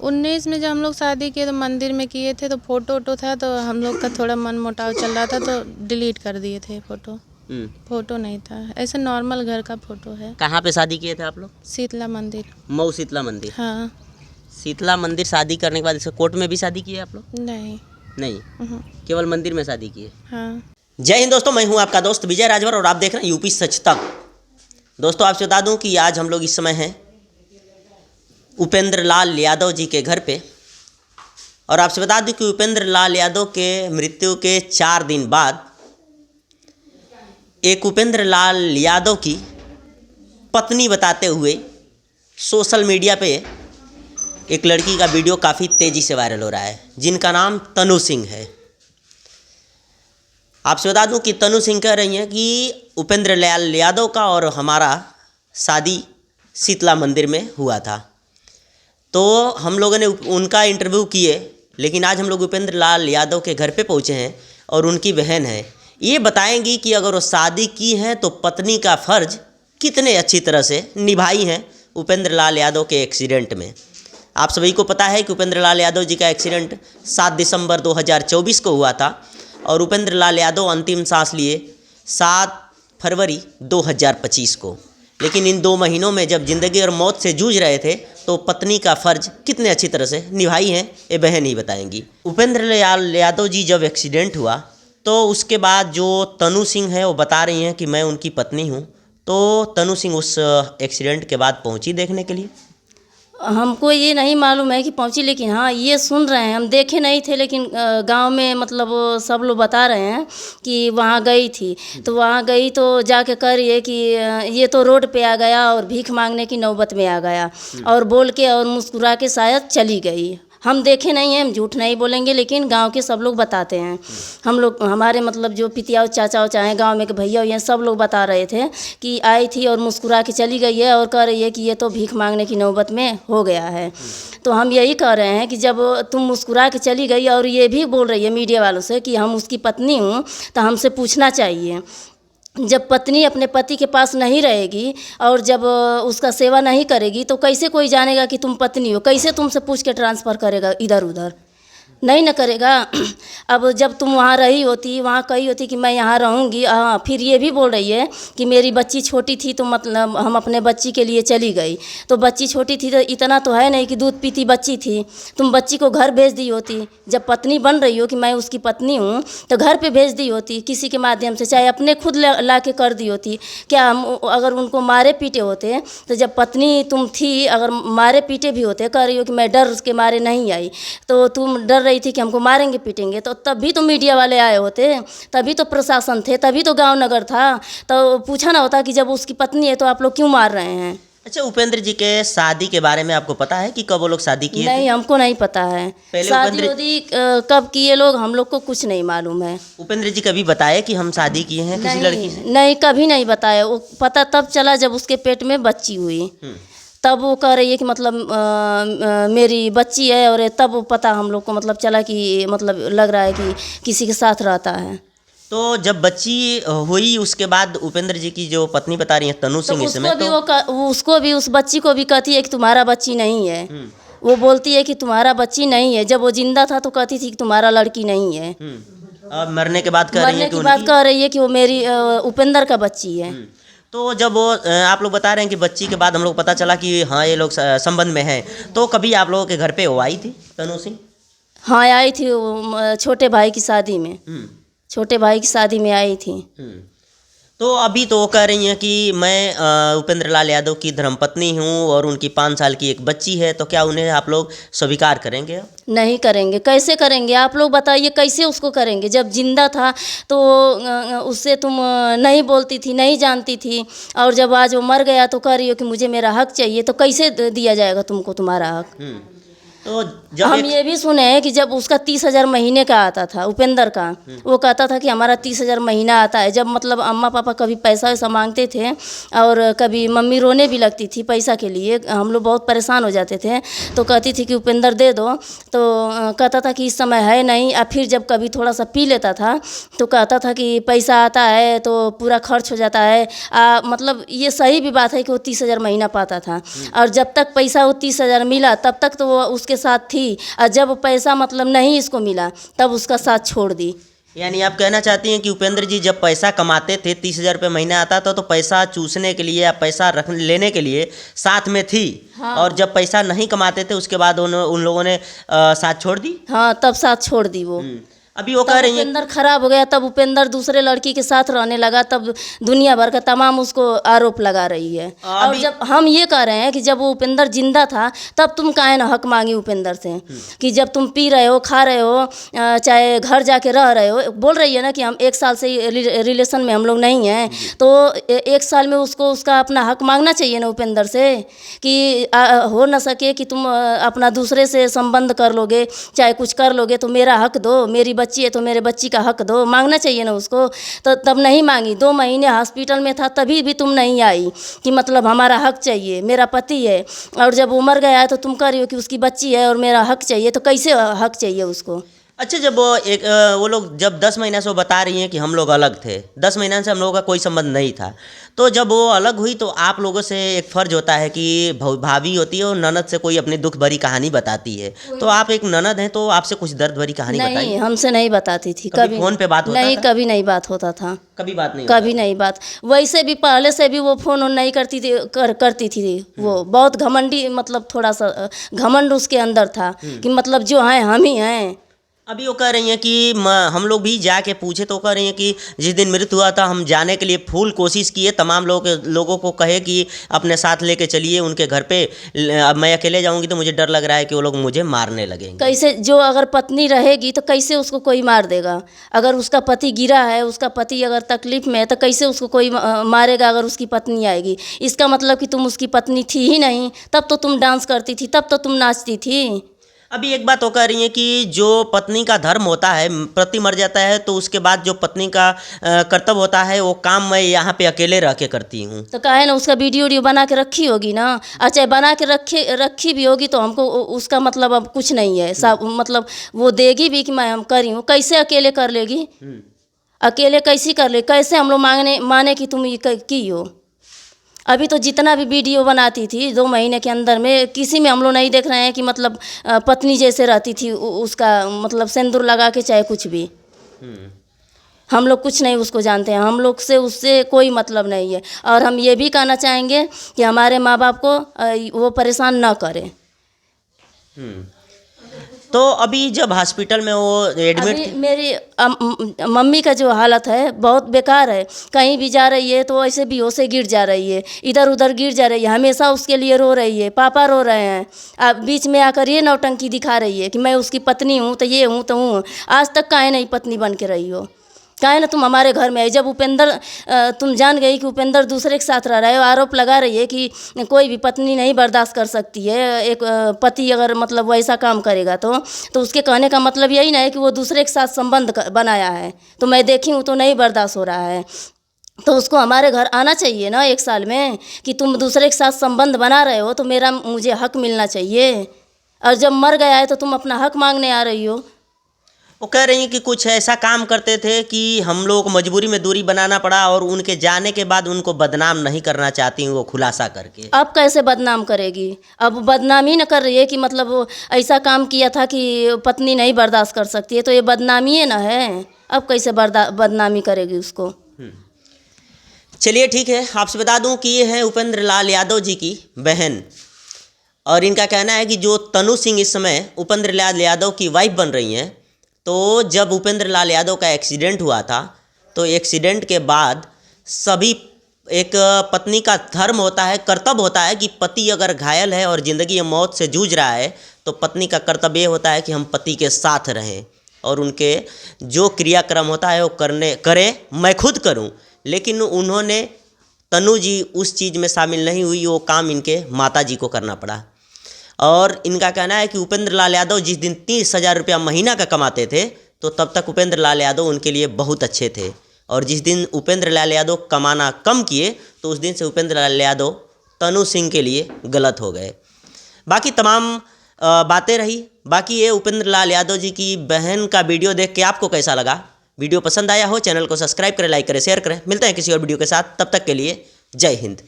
19 में जब हम लोग शादी किए तो मंदिर में किए थे, तो फोटो वोटो था, तो हम लोग का थोड़ा मन मुटाव चल रहा था तो डिलीट कर दिए थे फोटो। फोटो नहीं था, ऐसे नॉर्मल घर का फोटो है। कहाँ पे शादी किए थे आप लोग? शीतला मंदिर। मऊ शीतला मंदिर। हाँ। शीतला मंदिर शादी करने के बाद इसे कोर्ट में भी शादी की है आप लोग? नहीं। नहीं, केवल मंदिर में शादी की है। हाँ। जय हिंद दोस्तों, मैं हूं आपका दोस्त विजय राजभर और आप देख रहे हैं यूपी सच तक। दोस्तों आपसे बता दूं कि आज हम लोग इस समय हैं उपेंद्र लाल यादव जी के घर पे, और आपसे बता दूं कि उपेंद्र लाल यादव के मृत्यु के 4 दिन बाद एक उपेंद्र लाल यादव की पत्नी बताते हुए सोशल मीडिया पे एक लड़की का वीडियो काफ़ी तेज़ी से वायरल हो रहा है, जिनका नाम तनु सिंह है। आपसे बता दूं कि तनु सिंह कह रही हैं कि उपेंद्र लाल यादव का और हमारा शादी शीतला मंदिर में हुआ था। तो हम लोगों ने उनका इंटरव्यू किए, लेकिन आज हम लोग उपेंद्र लाल यादव के घर पे पहुंचे हैं और उनकी बहन है, ये बताएंगी कि अगर वो शादी की हैं तो पत्नी का फ़र्ज कितने अच्छी तरह से निभाई हैं उपेंद्र लाल यादव के एक्सीडेंट में। आप सभी को पता है कि उपेंद्र लाल यादव जी का एक्सीडेंट 7 दिसंबर 2024 को हुआ था और उपेंद्र लाल यादव अंतिम सांस लिए 7 फरवरी 2025 को। लेकिन इन 2 महीनों में जब ज़िंदगी और मौत से जूझ रहे थे तो पत्नी का फ़र्ज कितने अच्छी तरह से निभाई हैं ये बहन ही बताएंगी। उपेंद्र लाल यादव जी जब एक्सीडेंट हुआ तो उसके बाद जो तनु सिंह है वो बता रही हैं कि मैं उनकी पत्नी हूँ। तो तनु सिंह उस एक्सीडेंट के बाद पहुँची देखने के लिए? हमको ये नहीं मालूम है कि पहुंची, लेकिन हाँ ये सुन रहे हैं, हम देखे नहीं थे, लेकिन गांव में मतलब सब लोग बता रहे हैं कि वहाँ गई थी। तो वहाँ गई तो जाके कह रही है कि ये तो रोड पे आ गया और भीख मांगने की नौबत में आ गया और बोल के और मुस्कुरा के शायद चली गई। हम देखे नहीं हैं, हम झूठ नहीं बोलेंगे, लेकिन गांव के सब लोग बताते हैं। हम लोग हमारे मतलब जो पितिया चाचा उचा हैं गांव में के भैया ये सब लोग बता रहे थे कि आई थी और मुस्कुरा के चली गई है और कह रही है कि ये तो भीख मांगने की नौबत में हो गया है। तो हम यही कह रहे हैं कि जब तुम मुस्कुरा के चली गई और ये भी बोल रही है मीडिया वालों से कि हम उसकी पत्नी हूँ, तो हमसे पूछना चाहिए। जब पत्नी अपने पति के पास नहीं रहेगी और जब उसका सेवा नहीं करेगी तो कैसे कोई जानेगा कि तुम पत्नी हो? कैसे तुमसे पूछ के ट्रांसफ़र करेगा इधर उधर? नहीं न करेगा। अब जब तुम वहाँ रही होती, वहाँ कही होती कि मैं यहाँ रहूँगी, हाँ, फिर ये भी बोल रही है कि मेरी बच्ची छोटी थी तो मतलब हम अपने बच्ची के लिए चली गई। तो बच्ची छोटी थी तो इतना तो है नहीं कि दूध पीती बच्ची थी, तुम बच्ची को घर भेज दी होती। जब पत्नी बन रही हो कि मैं उसकी पत्नी हूँ तो घर पे भेज दी होती किसी के माध्यम से, चाहे अपने खुद ला के कर दी होती। क्या हम अगर उनको मारे पीटे होते तो जब पत्नी तुम थी, अगर मारे पीटे भी होते, कह रही हो कि मैं डर के मारे नहीं आई, तो तुम डर रही थी कि हमको मारेंगे पीटेंगे, तो तभी तो मीडिया वाले आए होते, तभी तो प्रशासन थे, तभी तो गांव नगर था। तो पूछा ना होता कि जब उसकी पत्नी है तो आप लोग क्यों मार रहे हैं? अच्छा, उपेंद्र जी के शादी के बारे में आपको पता है कि कब वो लोग शादी किए? नहीं, हमको नहीं पता है। शादी वादी कब किए लोग, हम लोग को कुछ नहीं मालूम है। उपेंद्र जी कभी बताया कि हम शादी किए हैं किसी लड़की से? नहीं, कभी नहीं बताया। वो पता तब चला जब उसके पेट में बच्ची हुई, तब वो कह रही है कि मतलब मेरी बच्ची है, और तब वो पता हम लोग को मतलब चला कि मतलब लग रहा है कि किसी के साथ रहता है। तो जब बच्ची हुई उसके बाद उपेंद्र जी की जो पत्नी बता रही है तनु सिंह, इसमें तो उसको भी उस बच्ची को भी कहती है कि तुम्हारा बच्ची नहीं है। वो बोलती है कि तुम्हारा बच्ची नहीं है। जब वो जिंदा था तो कहती थी कि तुम्हारा लड़की नहीं है। अब मरने के बाद कह रही है कि वो मेरी उपेंद्र का बच्ची है। तो जब वो आप लोग बता रहे हैं कि बच्ची के बाद हम लोग पता चला कि हाँ ये लोग संबंध में हैं, तो कभी आप लोगों के घर पे वो आई थी तनु सिंह? हाँ, आई थी छोटे भाई की शादी में। छोटे भाई की शादी में आई थी। तो अभी तो वो कह रही हैं कि मैं उपेंद्र लाल यादव की धर्मपत्नी हूँ और उनकी 5 साल की एक बच्ची है, तो क्या उन्हें आप लोग स्वीकार करेंगे? नहीं करेंगे। कैसे करेंगे आप लोग बताइए, कैसे उसको करेंगे? जब जिंदा था तो उससे तुम नहीं बोलती थी, नहीं जानती थी, और जब आज वो मर गया तो कह रही हो कि मुझे मेरा हक चाहिए, तो कैसे दिया जाएगा तुमको तुम्हारा हक? तो जब हम ये भी सुने हैं कि जब उसका 30,000 महीने का आता था उपेंद्र का, वो कहता था कि हमारा 30,000 महीना आता है। जब मतलब अम्मा पापा कभी पैसा वैसा मांगते थे और कभी मम्मी रोने भी लगती थी पैसा के लिए, हम लोग बहुत परेशान हो जाते थे, तो कहती थी कि उपेंद्र दे दो, तो कहता था कि इस समय है नहीं। और फिर जब कभी थोड़ा सा पी लेता था तो कहता था कि पैसा आता है तो पूरा खर्च हो जाता है। मतलब ये सही भी बात है कि वो 30,000 महीना पाता था, और जब तक पैसा वो 30,000 मिला तब तक तो वो उसके उसके साथ थी, और जब पैसा मतलब नहीं इसको मिला तब उसका साथ छोड़ दी। यानी आप कहना चाहती हैं कि उपेंद्र जी जब पैसा कमाते थे 30,000 रुपये महीना आता था तो पैसा चूसने के लिए या पैसा रख लेने के लिए साथ में थी। हाँ। और जब पैसा नहीं कमाते थे उसके बाद उन लोगों ने साथ छोड़ दी। हाँ, तब साथ छोड़ दी वो। अभी वो तब कह रही हैं उपेंद्र खराब हो गया, तब उपेंद्र दूसरे लड़की के साथ रहने लगा, तब दुनिया भर का तमाम उसको आरोप लगा रही है। और जब हम ये कह रहे हैं कि जब वो उपेंद्र जिंदा था तब तुम काहे ना हक मांगी उपेंद्र से, कि जब तुम पी रहे हो, खा रहे हो, चाहे घर जाके रह रहे हो, बोल रही है ना कि हम 1 साल से रिलेशन में हम लोग नहीं हैं, तो 1 साल में उसको उसका अपना हक मांगना चाहिए ना उपेंद्र से, कि हो ना सके कि तुम अपना दूसरे से संबंध कर लोगे, चाहे कुछ कर लोगे, तो मेरा हक दो, मेरी बच्ची है तो मेरे बच्ची का हक दो, मांगना चाहिए ना उसको। तो तब नहीं मांगी, 2 महीने हॉस्पिटल में था तभी भी तुम नहीं आई कि मतलब हमारा हक चाहिए, मेरा पति है, और जब वो मर गया है तो तुम कह रही हो कि उसकी बच्ची है और मेरा हक चाहिए, तो कैसे हक चाहिए उसको? अच्छा, जब वो लोग जब 10 महीना से वो बता रही हैं कि हम लोग अलग थे, 10 महीना से हम लोगों का कोई संबंध नहीं था, तो जब वो अलग हुई तो आप लोगों से एक फ़र्ज होता है कि भाभी होती है और ननद से कोई अपनी दुख भरी कहानी बताती है, तो आप एक ननद हैं तो आपसे कुछ दर्द भरी कहानी नहीं, बताइए। हमसे नहीं बताती थी कभी। फ़ोन पे बात होता नहीं, था? कभी नहीं बात होता था। कभी बात नहीं कभी नहीं बात। वैसे भी पहले से भी वो फ़ोन नहीं करती थी, करती थी वो। बहुत घमंडी, मतलब थोड़ा सा घमंड उसके अंदर था कि मतलब जो हैं हम ही हैं। अभी वो कह रही हैं कि हम लोग भी जाके पूछे तो कह रही हैं कि जिस दिन मृत्यु हुआ था हम जाने के लिए फुल कोशिश किए, तमाम लोगों को कहे कि अपने साथ लेके चलिए उनके घर पे, अब मैं अकेले जाऊंगी तो मुझे डर लग रहा है कि वो लोग मुझे मारने लगेंगे। कैसे, जो अगर पत्नी रहेगी तो कैसे उसको कोई मार देगा? अगर उसका पति गिरा है, उसका पति अगर तकलीफ में है, तो कैसे उसको कोई मारेगा अगर उसकी पत्नी आएगी? इसका मतलब कि तुम उसकी पत्नी थी ही नहीं, तब तो तुम डांस करती थी, तब तो तुम नाचती थी। अभी एक बात वो कह रही हैं कि जो पत्नी का धर्म होता है, पति मर जाता है तो उसके बाद जो पत्नी का कर्तव्य होता है वो काम मैं यहाँ पे अकेले रह के करती हूँ। तो काहे ना उसका वीडियो बना के रखी होगी ना। अच्छा, बना के रखी भी होगी तो हमको उसका मतलब अब कुछ नहीं है, सब मतलब वो देगी भी कि मैं हम करी हूँ। कैसे अकेले कर लेगी? अकेले कैसी कर ले? कैसे हम लोग माने कि तुम ये की हो? अभी तो जितना भी वीडियो बनाती थी 2 महीने के अंदर में, किसी में हम लोग नहीं देख रहे हैं कि मतलब पत्नी जैसे रहती थी उसका, मतलब सिंदूर लगा के, चाहे कुछ भी। हम लोग कुछ नहीं उसको जानते हैं, हम लोग से उससे कोई मतलब नहीं है। और हम ये भी कहना चाहेंगे कि हमारे माँ बाप को वो परेशान ना करें। तो अभी जब हॉस्पिटल में वो एडमिट अभी मेरी मम्मी का जो हालत है बहुत बेकार है। कहीं भी जा रही है तो ऐसे बेहोश से गिर जा रही है, इधर उधर गिर जा रही है, हमेशा उसके लिए रो रही है, पापा रो रहे हैं। अब बीच में आकर ये नौटंकी दिखा रही है कि मैं उसकी पत्नी हूँ, तो ये हूँ तो हूँ। आज तक काहे नहीं पत्नी बन के रही हो? काहे ना तुम हमारे घर में आई? जब उपेंद्र, तुम जान गई कि उपेंद्र दूसरे के साथ रह रहा है, आरोप लगा रही है कि कोई भी पत्नी नहीं बर्दाश्त कर सकती है, एक पति अगर मतलब वैसा काम करेगा तो उसके कहने का मतलब यही ना है कि वो दूसरे के साथ संबंध बनाया है, तो मैं देखी हूँ तो नहीं बर्दाश्त हो रहा है। तो उसको हमारे घर आना चाहिए ना 1 साल में, कि तुम दूसरे के साथ संबंध बना रहे हो तो मुझे हक मिलना चाहिए। और जब मर गया है तो तुम अपना हक मांगने आ रही हो। वो कह रही हैं कि कुछ ऐसा काम करते थे कि हम लोगों को मजबूरी में दूरी बनाना पड़ा और उनके जाने के बाद उनको बदनाम नहीं करना चाहती हूँ वो खुलासा करके। अब कैसे बदनाम करेगी? अब बदनामी न कर रही है कि मतलब वो ऐसा काम किया था कि पत्नी नहीं बर्दाश्त कर सकती है, तो ये बदनामी है ना है। अब कैसे बदनामी करेगी उसको? चलिए ठीक है, आपसे बता दूं कि ये है उपेंद्र लाल यादव जी की बहन, और इनका कहना है कि जो तनु सिंह इस समय उपेंद्र लाल यादव की वाइफ बन रही हैं, तो जब उपेंद्र लाल यादव का एक्सीडेंट हुआ था तो एक्सीडेंट के बाद सभी, एक पत्नी का धर्म होता है, कर्तव्य होता है कि पति अगर घायल है और ज़िंदगी या मौत से जूझ रहा है तो पत्नी का कर्तव्य ये होता है कि हम पति के साथ रहें और उनके जो क्रियाक्रम होता है वो करें, मैं खुद करूं। लेकिन उन्होंने, तनु जी उस चीज़ में शामिल नहीं हुई, वो काम इनके माता जी को करना पड़ा। और इनका कहना है कि उपेंद्र लाल यादव जिस दिन 30,000 रुपया महीना का कमाते थे तो तब तक उपेंद्र लाल यादव उनके लिए बहुत अच्छे थे, और जिस दिन उपेंद्र लाल यादव कमाना कम किए तो उस दिन से उपेंद्र लाल यादव तनु सिंह के लिए गलत हो गए। बाकी तमाम बातें रही। बाकी ये उपेंद्र लाल यादव जी की बहन का वीडियो देख के आपको कैसा लगा? वीडियो पसंद आया हो चैनल को सब्सक्राइब करें, लाइक करें, शेयर करें। मिलते हैं किसी और वीडियो के साथ, तब तक के लिए जय हिंद।